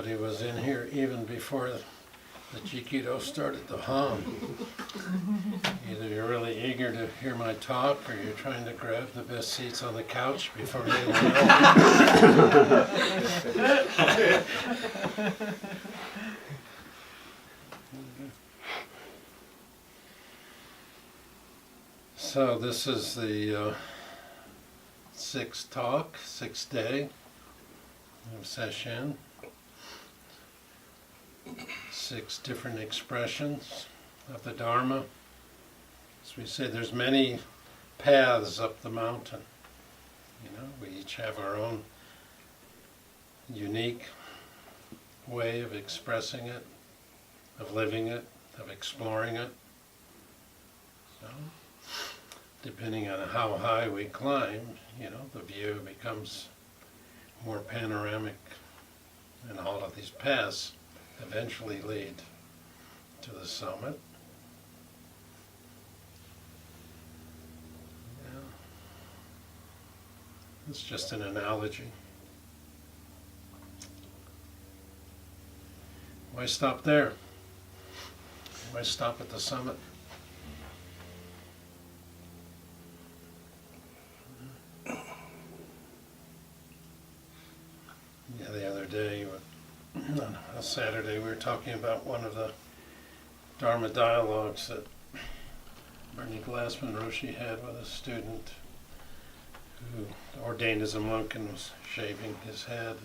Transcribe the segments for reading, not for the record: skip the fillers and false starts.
somebody was in here even before the Chiquito started to hum. Either you're really eager to hear my talk, or you're trying to grab the best seats on the couch before anyone else. So this is the sixth talk, sixth day of session. 6 different expressions of the Dharma. As we say, there's many paths up the mountain. We each have our own unique way of expressing it, of living it, of exploring it. So, depending on how high we climb, the view becomes more panoramic, and all of these paths eventually lead to the summit. Yeah. It's just an analogy. Why stop there? Why stop at the summit? Yeah, the other day, on a Saturday, we were talking about one of the Dharma dialogues that Bernie Glassman Roshi had with a student who ordained as a monk and was shaving his head.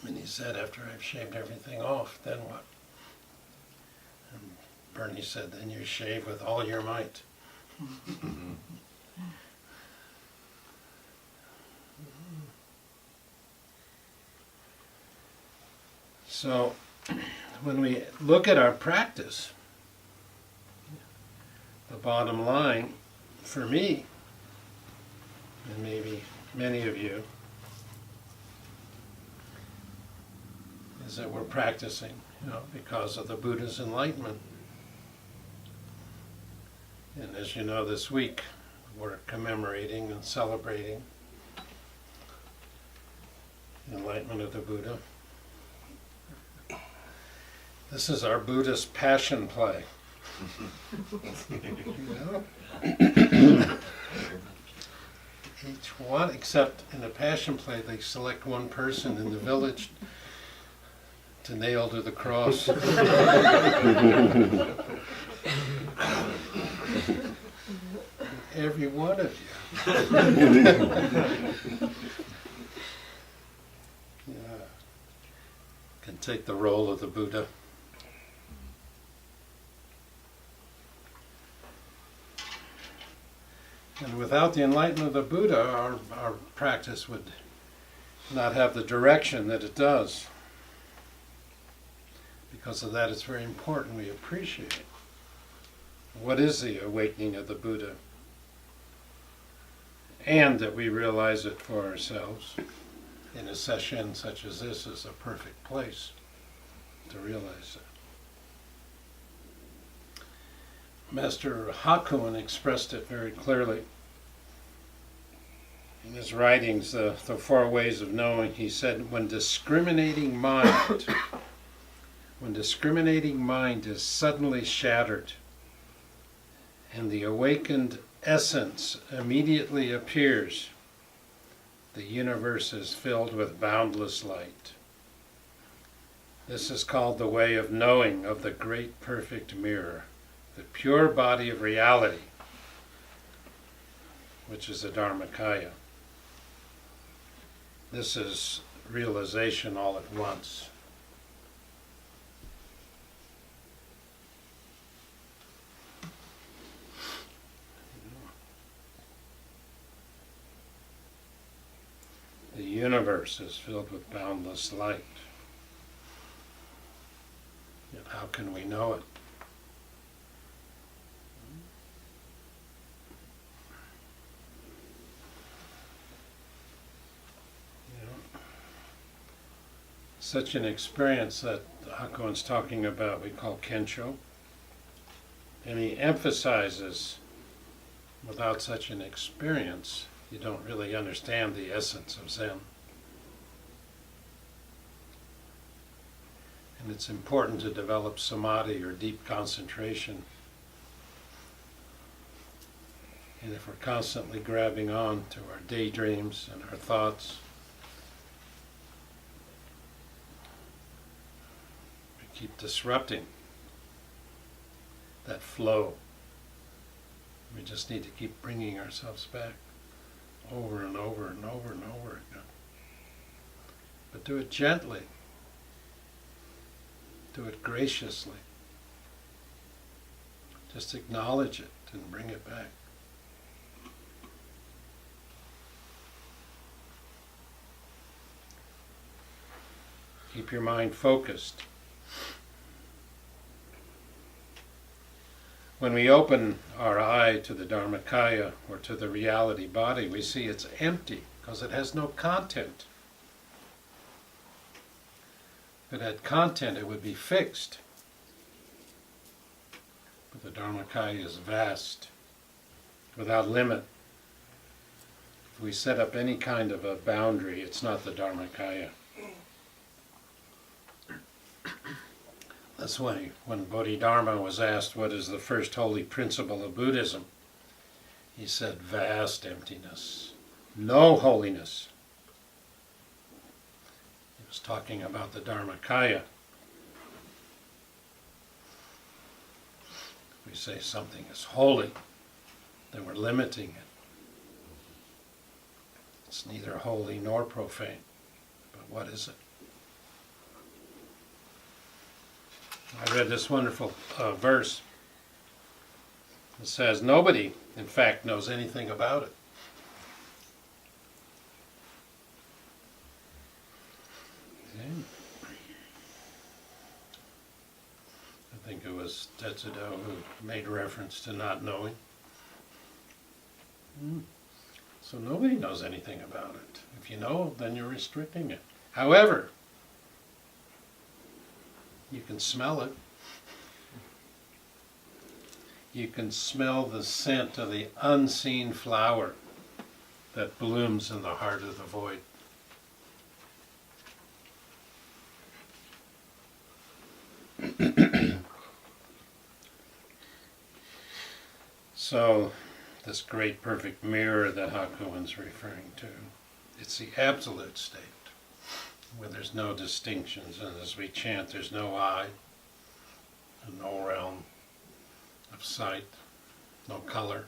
And he said, after I've shaved everything off, then what? And Bernie said, then you shave with all your might. So, when we look at our practice, the bottom line, for me, and maybe many of you, is that we're practicing, because of the Buddha's enlightenment. And as you know, this week, we're commemorating and celebrating the enlightenment of the Buddha. This is our Buddhist passion play. Each one, except in the passion play, they select one person in the village to nail to the cross. Every one of you. Can take the role of the Buddha. And without the enlightenment of the Buddha, our practice would not have the direction that it does. Because of that, it's very important we appreciate it. What is the awakening of the Buddha? And that we realize it for ourselves. In a session such as this is a perfect place to realize it. Master Hakuin expressed it very clearly. In his writings, the 4 ways of knowing, he said, when discriminating mind is suddenly shattered, and the awakened essence immediately appears, the universe is filled with boundless light. This is called the way of knowing of the great perfect mirror, the pure body of reality, which is the Dharmakaya. This is realization all at once. The universe is filled with boundless light. Yet how can we know it? Such an experience that Hakuin's talking about we call Kensho. And he emphasizes, without such an experience, you don't really understand the essence of Zen. And it's important to develop samadhi, or deep concentration. And if we're constantly grabbing on to our daydreams and our thoughts, we keep disrupting that flow. We just need to keep bringing ourselves back over and over and over and over again. But do it gently. Do it graciously. Just acknowledge it and bring it back. Keep your mind focused. When we open our eye to the Dharmakaya, or to the reality body, we see it's empty because it has no content. If it had content, it would be fixed. But the Dharmakaya is vast, without limit. If we set up any kind of a boundary, it's not the Dharmakaya. That's why when Bodhidharma was asked what is the first holy principle of Buddhism, he said vast emptiness, no holiness. He was talking about the Dharmakaya. If we say something is holy, then we're limiting it. It's neither holy nor profane. But what is it? I read this wonderful verse. It says, nobody, in fact, knows anything about it. Okay. I think it was Tetsudo who made reference to not knowing. So nobody knows anything about it. If you know, then you're restricting it. However, you can smell it. You can smell the scent of the unseen flower that blooms in the heart of the void. So, this great perfect mirror that Hakuin's referring to, it's the absolute state, where there's no distinctions, and as we chant, there's no I, and no realm of sight, no color.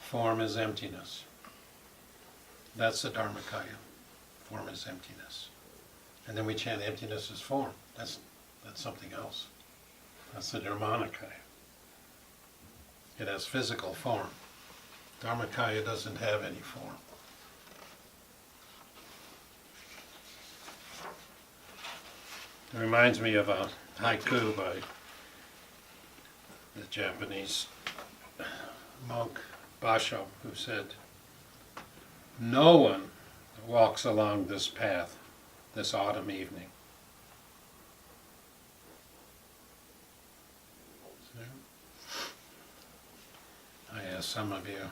Form is emptiness. That's the Dharmakaya. Form is emptiness. And then we chant emptiness is form. That's something else. That's the Nirmanakaya. It has physical form. Dharmakaya doesn't have any form. It reminds me of a haiku by the Japanese monk Basho, who said, "No one walks along this path this autumn evening." So, I ask some of you,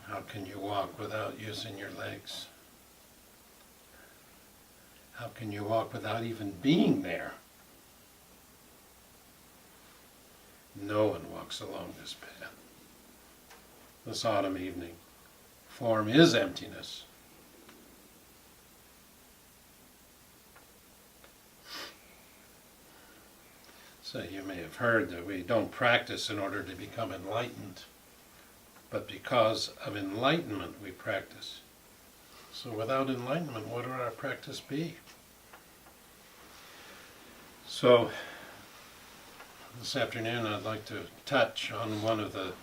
how can you walk without using your legs? How can you walk without even being there? No one walks along this path this autumn evening. Form is emptiness. So you may have heard that we don't practice in order to become enlightened, but because of enlightenment we practice. So without enlightenment, what would our practice be? So this afternoon I'd like to touch on one of the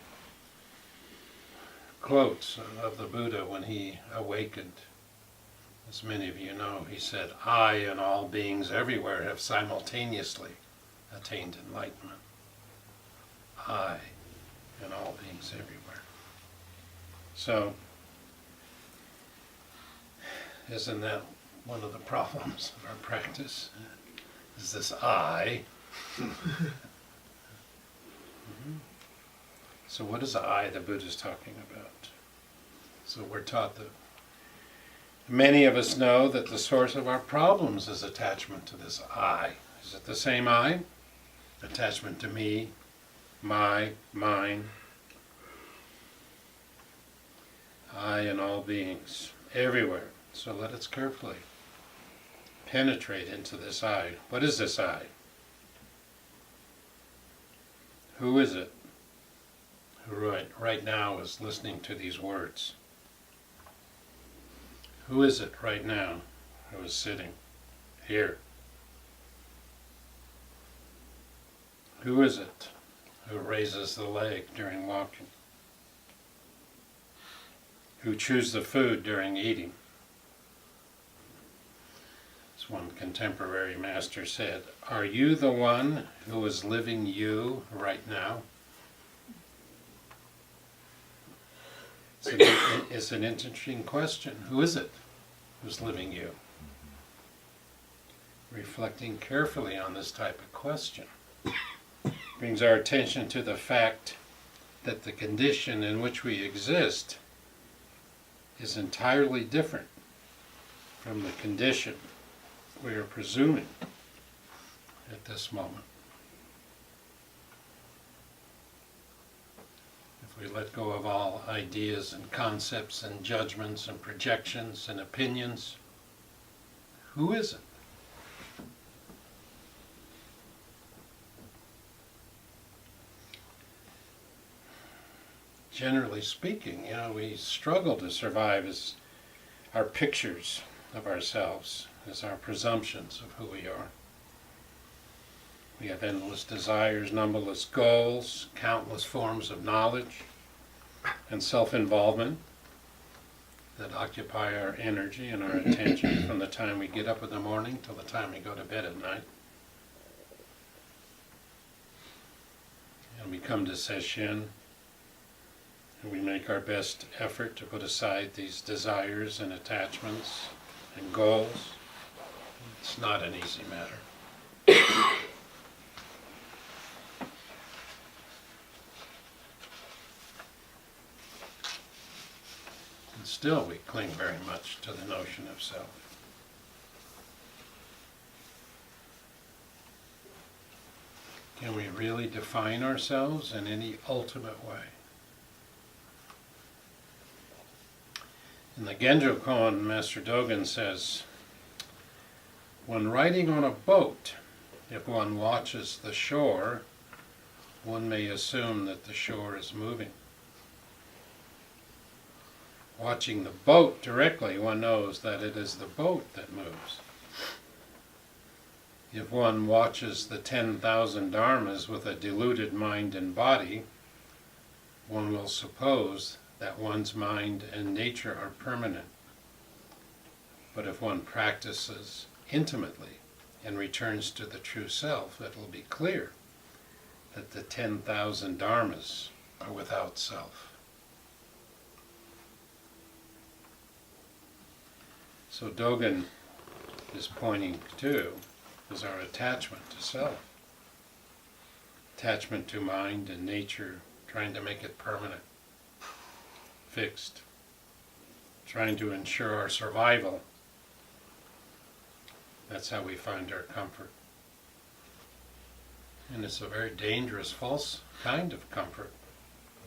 quotes of the Buddha when he awakened. As many of you know, he said, "I and all beings everywhere have simultaneously attained enlightenment." I and all beings everywhere. So, isn't that one of the problems of our practice? Is this I? So what is the I the Buddha's talking about? So we're taught that many of us know that the source of our problems is attachment to this I. Is it the same I? Attachment to me, my, mine. I and all beings, everywhere. So let us carefully penetrate into this I. What is this I? Who is it who right now is listening to these words? Who is it right now who is sitting here? Who is it who raises the leg during walking? Who chews the food during eating? As one contemporary master said, are you the one who is living you right now? It's an interesting question. Who is it who's living you? Reflecting carefully on this type of question brings our attention to the fact that the condition in which we exist is entirely different from the condition we are presuming at this moment. If we let go of all ideas and concepts and judgments and projections and opinions, who is it? Generally speaking, we struggle to survive as our pictures of ourselves, as our presumptions of who we are. We have endless desires, numberless goals, countless forms of knowledge and self-involvement that occupy our energy and our attention from the time we get up in the morning till the time we go to bed at night. And we come to Sesshin, and we make our best effort to put aside these desires and attachments and goals. It's not an easy matter. And still we cling very much to the notion of self. Can we really define ourselves in any ultimate way? In the Genjo koan, Master Dogen says, when riding on a boat, if one watches the shore, one may assume that the shore is moving. Watching the boat directly, one knows that it is the boat that moves. If one watches the 10,000 dharmas with a deluded mind and body, one will suppose that one's mind and nature are permanent. But if one practices intimately and returns to the true self, it will be clear that the 10,000 dharmas are without self. So Dogen is pointing to is our attachment to self. Attachment to mind and nature, trying to make it permanent, fixed, trying to ensure our survival. That's how we find our comfort. And it's a very dangerous, false kind of comfort.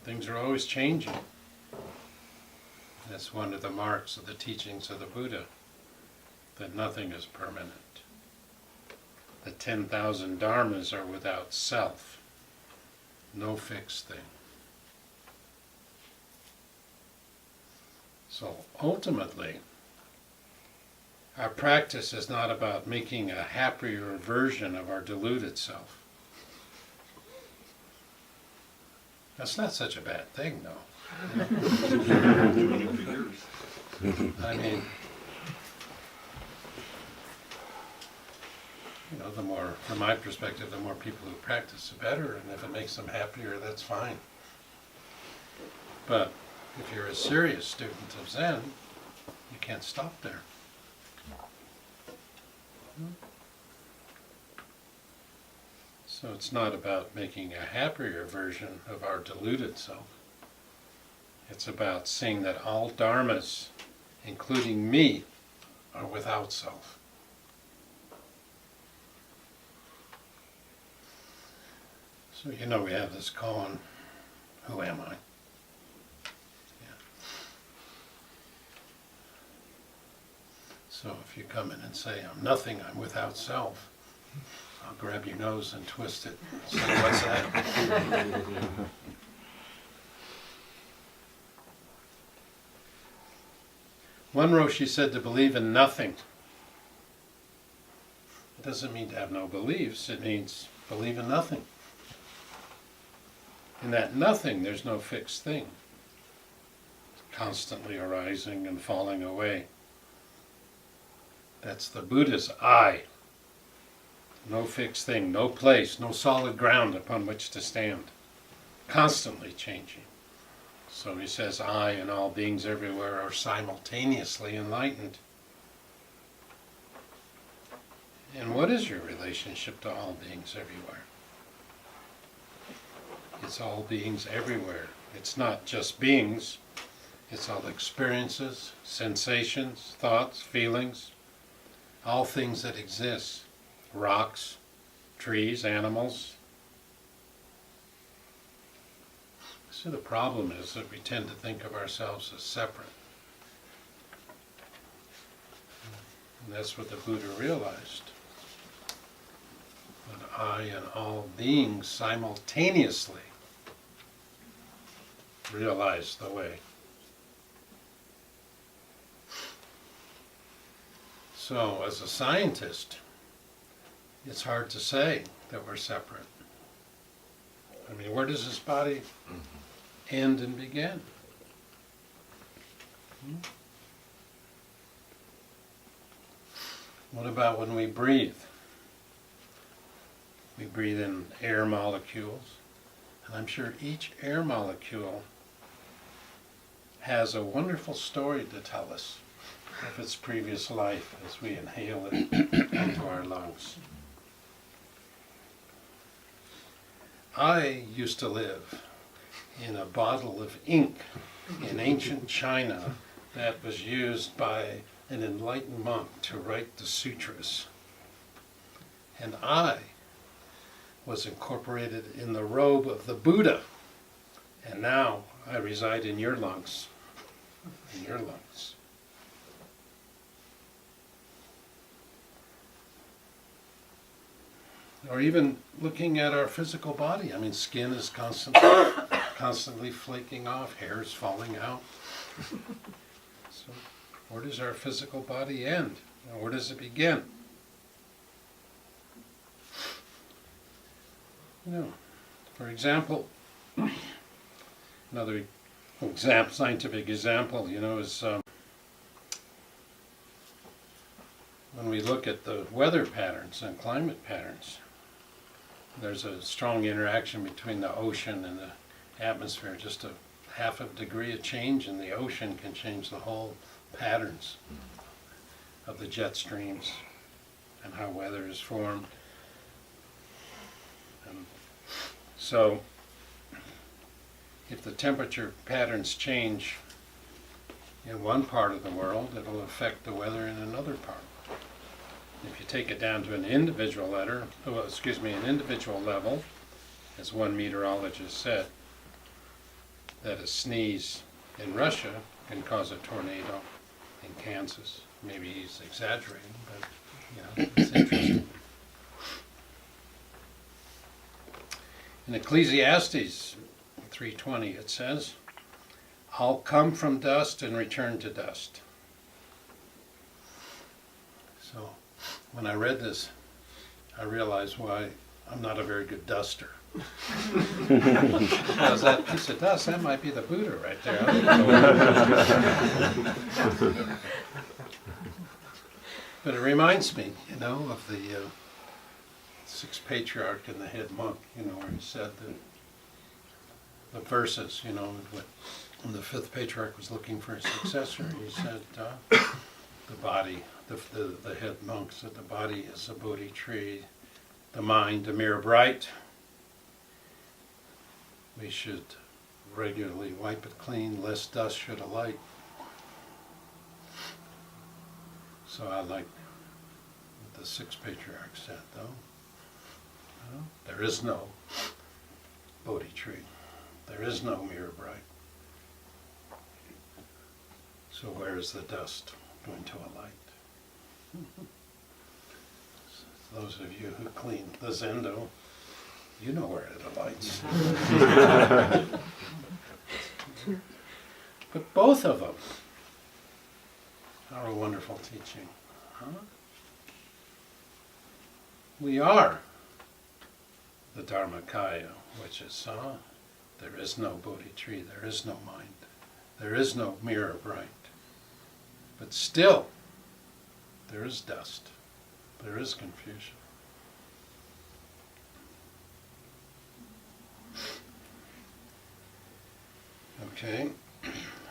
Things are always changing. That's one of the marks of the teachings of the Buddha, that nothing is permanent. The 10,000 dharmas are without self, no fixed thing. So ultimately, our practice is not about making a happier version of our deluded self. That's not such a bad thing, though. I mean, the more, from my perspective, the more people who practice, the better, and if it makes them happier, that's fine. But if you're a serious student of Zen, you can't stop there. So it's not about making a happier version of our deluded self. It's about seeing that all dharmas, including me, are without self. So you know we have this koan, who am I? Yeah. So if you come in and say, I'm nothing, I'm without self, I'll grab your nose and twist it. Say, what's that? One Roshi said to believe in nothing. It doesn't mean to have no beliefs, it means believe in nothing. In that nothing, there's no fixed thing. It's constantly arising and falling away. That's the Buddha's I. No fixed thing, no place, no solid ground upon which to stand. Constantly changing. So he says, I and all beings everywhere are simultaneously enlightened. And what is your relationship to all beings everywhere? It's all beings everywhere. It's not just beings. It's all experiences, sensations, thoughts, feelings, all things that exist. Rocks, trees, animals. So the problem is that we tend to think of ourselves as separate. And that's what the Buddha realized. That I and all beings simultaneously realize the way. So as a scientist, it's hard to say that we're separate. I mean, where does this body end and begin? What about when we breathe? We breathe in air molecules, and I'm sure each air molecule has a wonderful story to tell us of its previous life as we inhale it into our lungs. I used to live in a bottle of ink in ancient China that was used by an enlightened monk to write the sutras. And I was incorporated in the robe of the Buddha. And now I reside in your lungs. In your lungs. Or even looking at our physical body. I mean, skin is constantly flaking off, hair is falling out. So where does our physical body end? And where does it begin? You know, for example, another scientific example, you know, is when we look at the weather patterns and climate patterns. There's a strong interaction between the ocean and the atmosphere. Just a half a degree of change in the ocean can change the whole patterns of the jet streams and how weather is formed. And so if the temperature patterns change in one part of the world, it'll affect the weather in another part. If you take it down to an individual level, as one meteorologist said, that a sneeze in Russia can cause a tornado in Kansas. Maybe he's exaggerating, but you know, it's interesting. In Ecclesiastes 3:20 it says, I'll come from dust and return to dust. So when I read this, I realized why I'm not a very good duster. Because that piece of dust, that might be the Buddha right there. But it reminds me, you know, of the sixth patriarch and the head monk, you know, where he said the verses, you know, when the fifth patriarch was looking for a successor, he said, the body, the head monk said, the body is a Bodhi tree, the mind a mirror bright. We should regularly wipe it clean, lest dust should alight. So I like what the six patriarchs said, though. There is no Bodhi tree. There is no mirror bright. So where is the dust going to alight? So those of you who clean the zendo, you know where it alights. But both of them are a wonderful teaching. Huh? We are the Dharmakaya, which is, there is no Bodhi tree, there is no mind, there is no mirror bright. But still, there is dust, there is confusion. Okay,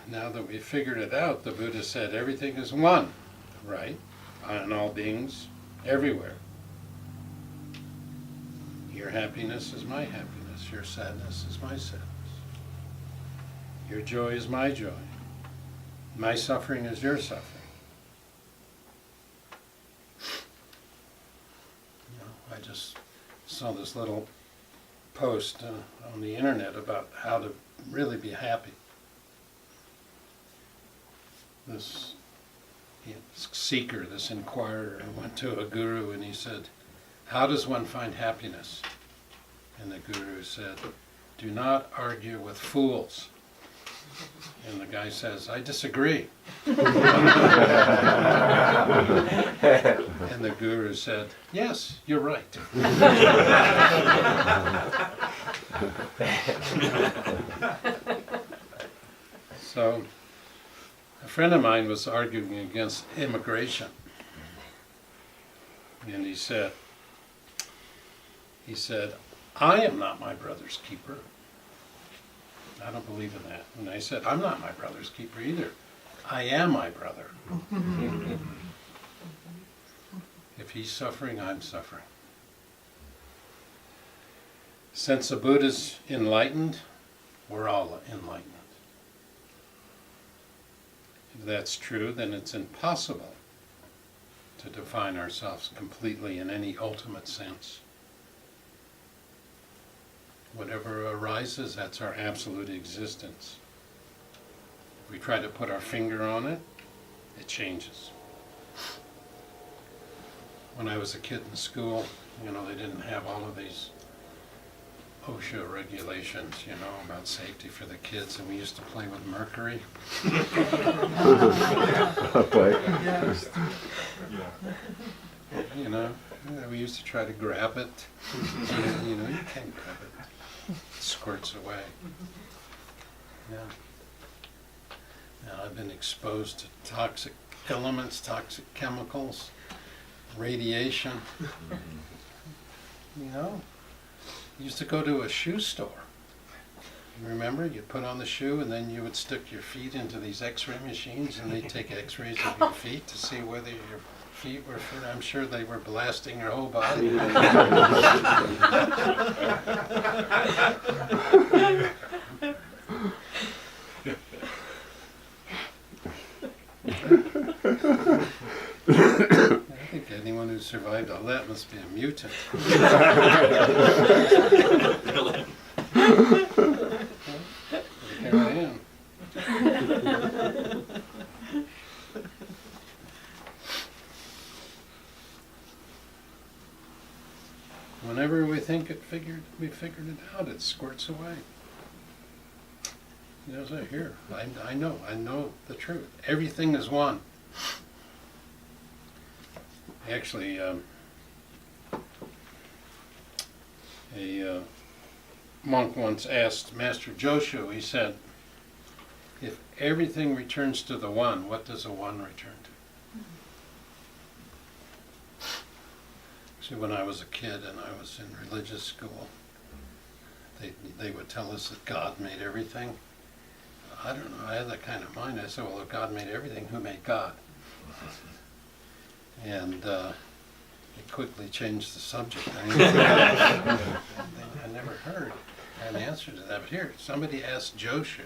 now that we've figured it out, the Buddha said everything is one, right? On all beings, everywhere. Your happiness is my happiness, your sadness is my sadness. Your joy is my joy. My suffering is your suffering. I just saw this little post on the internet about how to really be happy. This seeker, this inquirer, went to a guru and he said, "How does one find happiness?" And the guru said, "Do not argue with fools." And the guy says, "I disagree." And the guru said, "Yes, you're right." So, a friend of mine was arguing against immigration. And he said, "I am not my brother's keeper. I don't believe in that." And I said, "I'm not my brother's keeper either. I am my brother. If he's suffering, I'm suffering." Since the Buddha's enlightened, we're all enlightened. If that's true, then it's impossible to define ourselves completely in any ultimate sense. Whatever arises, that's our absolute existence. If we try to put our finger on it, it changes. When I was a kid in school, they didn't have all of these OSHA regulations, about safety for the kids, and we used to play with mercury. We used to try to grab it. You can't grab it. It squirts away. Yeah. Now I've been exposed to toxic elements, toxic chemicals, radiation. You used to go to a shoe store. You remember? You'd put on the shoe and then you would stick your feet into these x-ray machines and they'd take x-rays of your feet to see whether your feet were fit. I'm sure they were blasting your whole body. I think anyone who survived all that must be a mutant. Here I am. Whenever we think we figured it out, it squirts away. So here, I know the truth. Everything is one. Actually, a monk once asked Master Joshu, he said, "If everything returns to the one, what does the one return to?" See, when I was a kid and I was in religious school, they would tell us that God made everything. I don't know, I had that kind of mind. I said, well, if God made everything, who made God? And They quickly changed the subject. I never heard an answer to that. But here, somebody asked Joshu,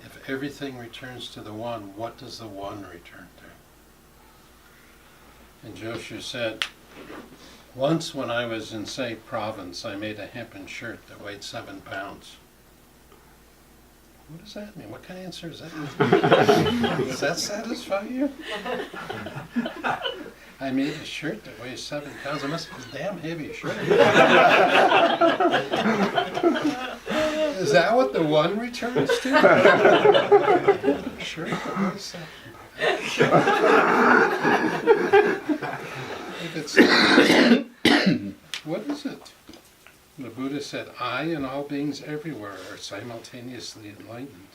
if everything returns to the one, what does the one return to? And Joshu said, once when I was in, say, province, I made a hempen shirt that weighed 7 pounds. What does that mean? What kind of answer is that? Does that satisfy you? I made a shirt that weighs 7 pounds. It must be a damn heavy shirt. Is that what the one returns to? A shirt that weighs 7 pounds. If it's what is it? The Buddha said, I and all beings everywhere are simultaneously enlightened.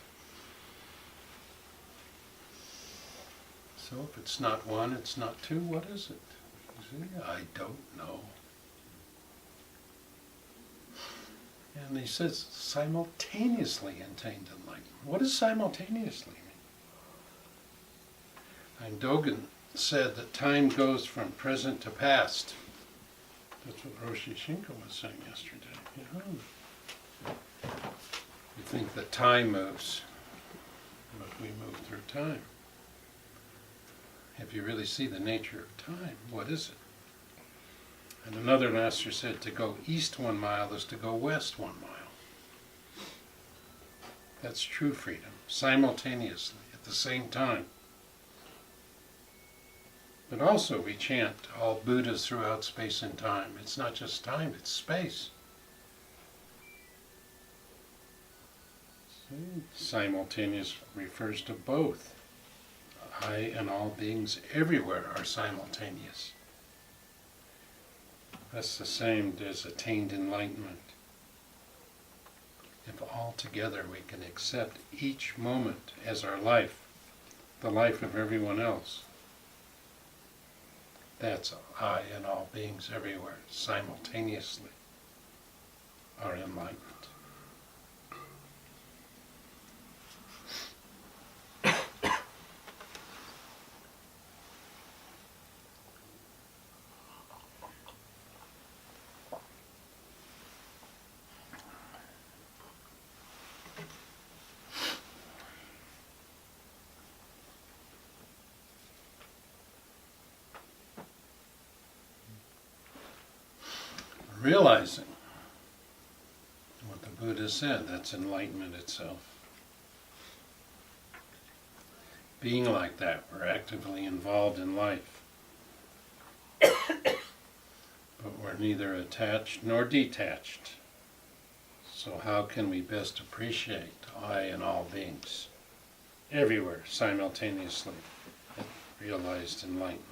So if it's not one, it's not two, what is it? You see, I don't know. And he says, simultaneously attained enlightenment. What does simultaneously mean? And Dogen said that time goes from present to past. That's what Roshi Shinko was saying yesterday. You think that time moves, but we move through time. If you really see the nature of time, what is it? And another master said to go east 1 mile is to go west 1 mile. That's true freedom, simultaneously, at the same time. But also we chant all Buddhas throughout space and time. It's not just time, it's space. See? Simultaneous refers to both. I and all beings everywhere are simultaneous. That's the same as attained enlightenment. If all together we can accept each moment as our life, the life of everyone else, that's I and all beings everywhere simultaneously are enlightened. Realizing what the Buddha said, that's enlightenment itself. Being like that, we're actively involved in life. But we're neither attached nor detached. So how can we best appreciate I and all beings, everywhere, simultaneously, at realized enlightenment?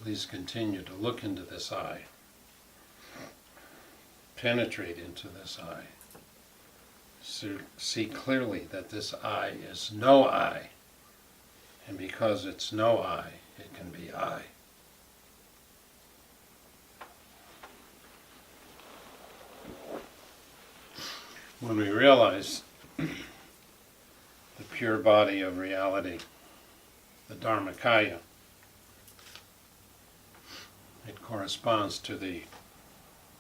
Please continue to look into this I, penetrate into this I, see clearly that this I is no I, and because it's no I, it can be I. When we realize the pure body of reality, the Dharmakaya, it corresponds to the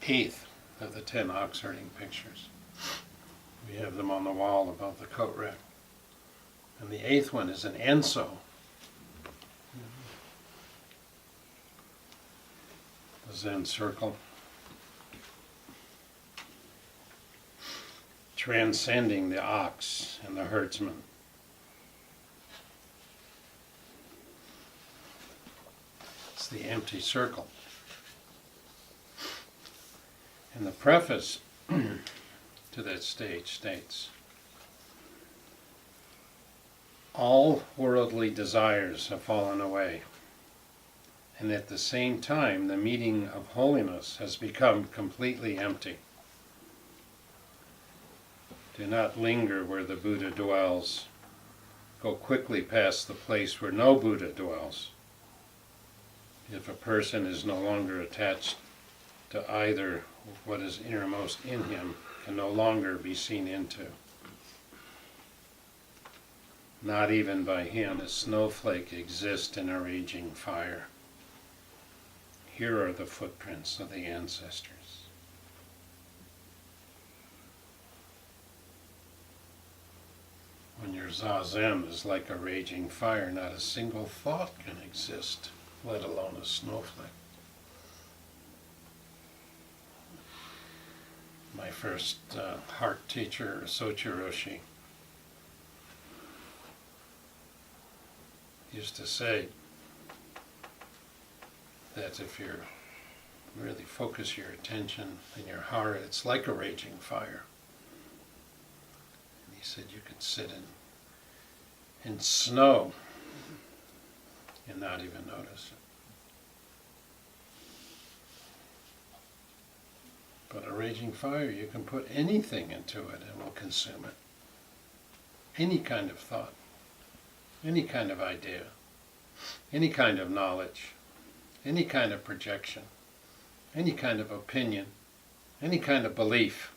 8th of the 10 ox-herding pictures. We have them on the wall above the coat rack. And the 8th one is an enso. The Zen circle. Transcending the ox and the herdsman. It's the empty circle. And the preface to that stage states, all worldly desires have fallen away, and at the same time the meaning of holiness has become completely empty. Do not linger where the Buddha dwells. Go quickly past the place where no Buddha dwells. If a person is no longer attached to either, what is innermost in him can no longer be seen into. Not even by him, a snowflake exists in a raging fire. Here are the footprints of the ancestors. When your zazen is like a raging fire, not a single thought can exist, let alone a snowflake. My first heart teacher, Shishin Roshi, used to say that if you really focus your attention in your heart, it's like a raging fire. And he said you could sit in snow and not even notice it. But a raging fire, you can put anything into it and it will consume it. Any kind of thought, any kind of idea, any kind of knowledge, any kind of projection, any kind of opinion, any kind of belief.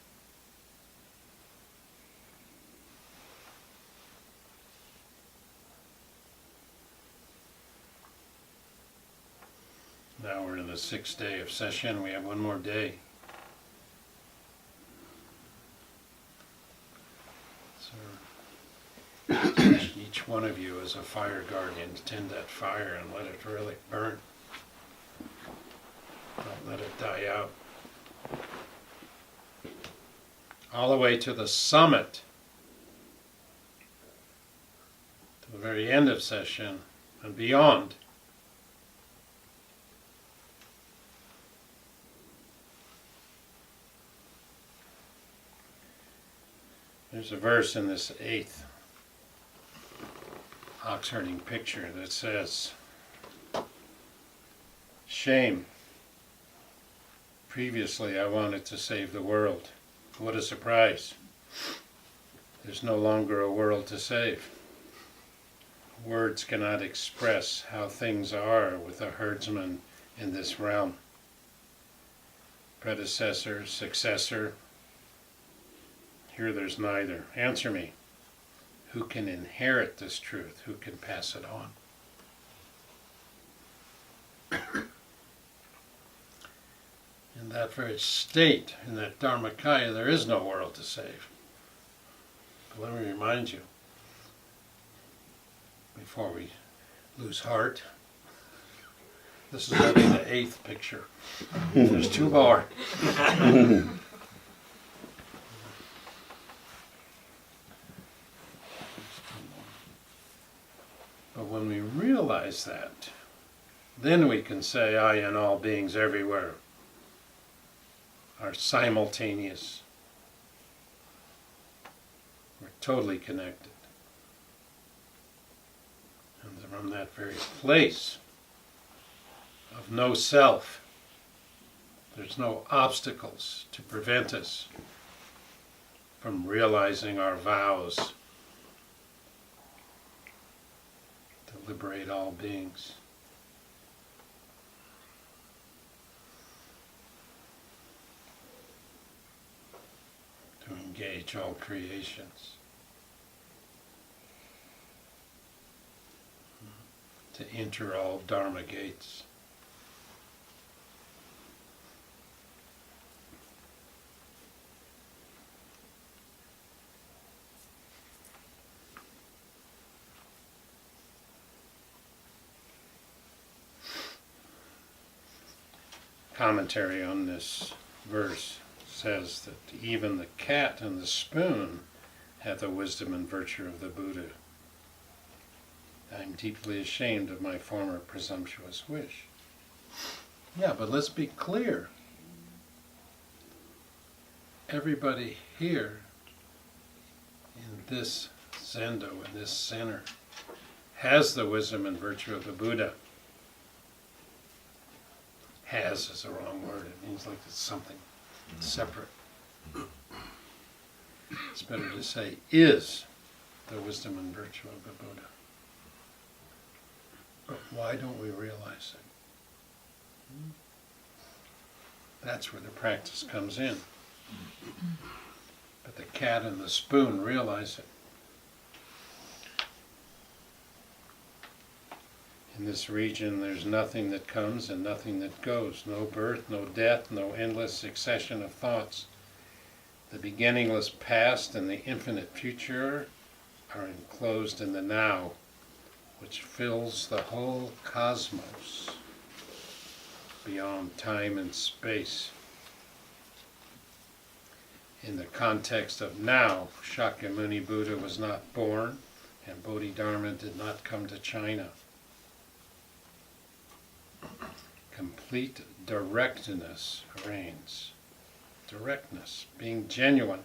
Now we're in the 6th day of session. We have one more day. So each one of you is a fire guardian. Tend that fire and let it really burn. Don't let it die out. All the way to the summit, to the very end of session and beyond. There's a verse in this 8th ox herding picture that says, shame. Previously I wanted to save the world. What a surprise. There's no longer a world to save. Words cannot express how things are with a herdsman in this realm. Predecessor, successor. Here there's neither. Answer me. Who can inherit this truth? Who can pass it on? In that very state, in that Dharmakaya, there is no world to save. But let me remind you, before we lose heart, this is only the 8th picture. There's 2 more. But when we realize that, then we can say, I and all beings everywhere are simultaneous. We're totally connected. And from that very place of no self, there's no obstacles to prevent us from realizing our vows to liberate all beings. To engage all creations. To enter all Dharma gates. Commentary on this verse says that even the cat and the spoon have the wisdom and virtue of the Buddha. I am deeply ashamed of my former presumptuous wish. Yeah, but let's be clear. Everybody here in this zendo, in this center, has the wisdom and virtue of the Buddha. Has is a wrong word. It means like it's something separate. It's better to say is the wisdom and virtue of the Buddha. But why don't we realize it? That's where the practice comes in. But the cat and the spoon realize it. In this region there's nothing that comes and nothing that goes, no birth, no death, no endless succession of thoughts. The beginningless past and the infinite future are enclosed in the now, which fills the whole cosmos beyond time and space. In the context of now, Shakyamuni Buddha was not born, and Bodhidharma did not come to China. Complete directness reigns. Directness, being genuine.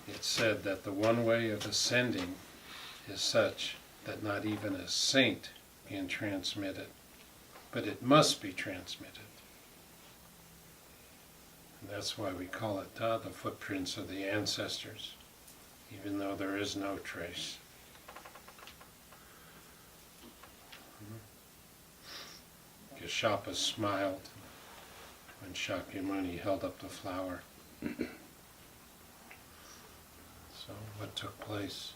It's said that the one way of ascending is such that not even a saint can transmit it, but it must be transmitted. And that's why we call it the footprints of the ancestors, even though there is no trace. Kashyapa smiled when Shakyamuni held up the flower. So what took place?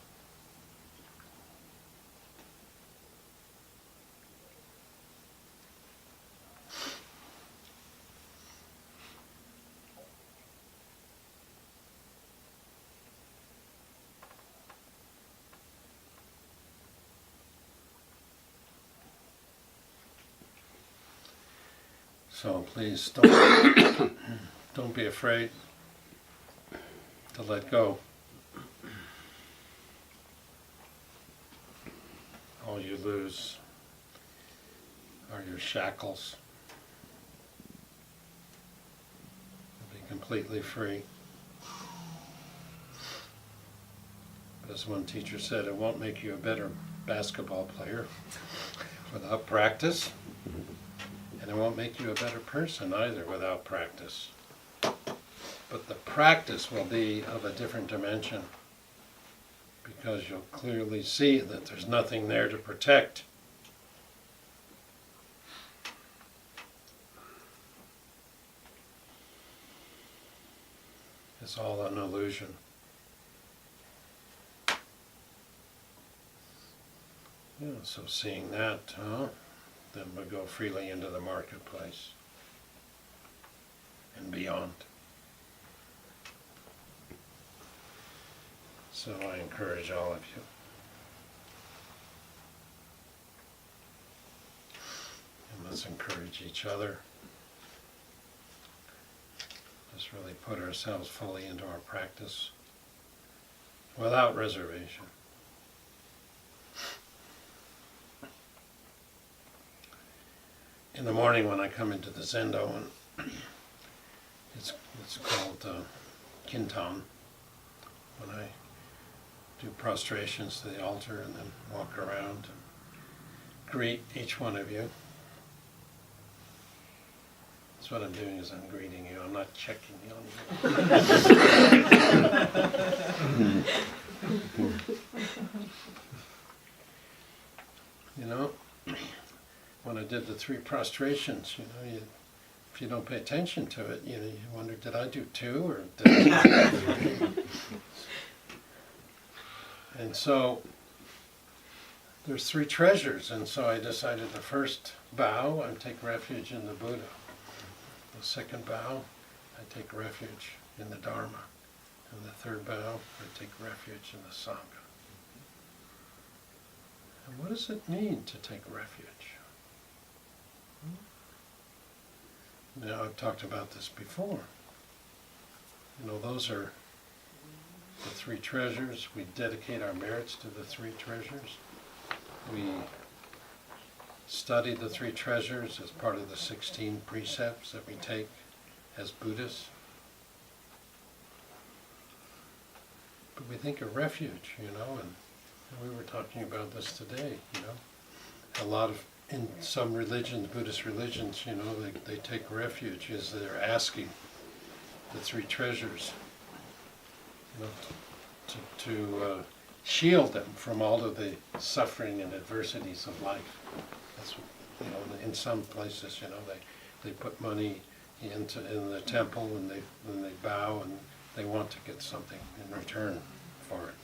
So please don't be afraid to let go. All you lose are your shackles. You'll be completely free. But as one teacher said, it won't make you a better basketball player without practice. And it won't make you a better person either without practice. But the practice will be of a different dimension, because you'll clearly see that there's nothing there to protect. It's all an illusion. Yeah, so seeing that, then we'll go freely into the marketplace and beyond. So I encourage all of you. And let's encourage each other. Let's really put ourselves fully into our practice without reservation. In the morning when I come into the Zendo, and it's called Kintan, when I do prostrations to the altar and then walk around and greet each one of you. That's what I'm doing, is I'm greeting you. I'm not checking you on you. You know, when I did the 3 prostrations, if you don't pay attention to it, you wonder, did I do 2 or did I do 3? And so there's 3 treasures, and so I decided the first bow, I take refuge in the Buddha. The second bow, I take refuge in the Dharma. And the third bow, I take refuge in the Sangha. And what does it mean to take refuge? Now, I've talked about this before. Those are the 3 treasures. We dedicate our merits to the 3 treasures. We study the 3 treasures as part of the 16 precepts that we take as Buddhists. But we think of refuge, and we were talking about this today, A lot of, in some religions, Buddhist religions, they take refuge as they're asking the 3 treasures, to shield them from all of the suffering and adversities of life. That's what, in some places, they put money in the temple, and they bow, and they want to get something in return for it,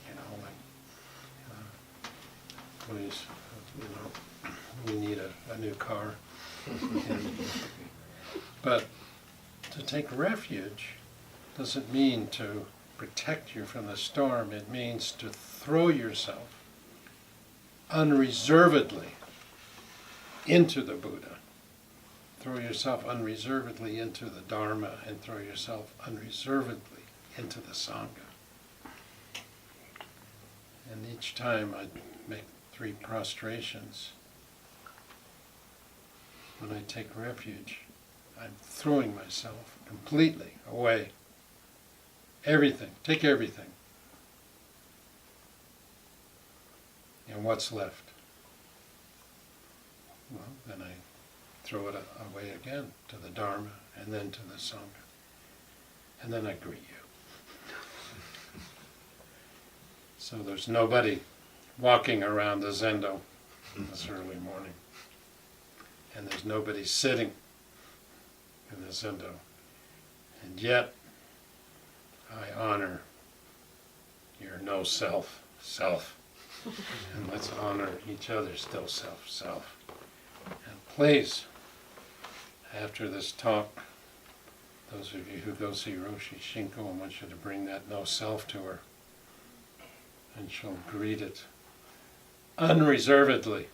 please. We need a new car. But to take refuge doesn't mean to protect you from the storm. It means to throw yourself unreservedly into the Buddha. Throw yourself unreservedly into the Dharma, and throw yourself unreservedly into the Sangha. And each time I make 3 prostrations, when I take refuge, I'm throwing myself completely away. Everything, take everything. And what's left? Well, then I throw it away again to the Dharma, and then to the Sangha. And then I greet you. So there's nobody walking around the zendo this early morning. And there's nobody sitting in the zendo. And yet, I honor your no self. And let's honor each other still self. And please, after this talk, those of you who go see Roshi Shinko, I want you to bring that no self to her. And she'll greet it unreservedly.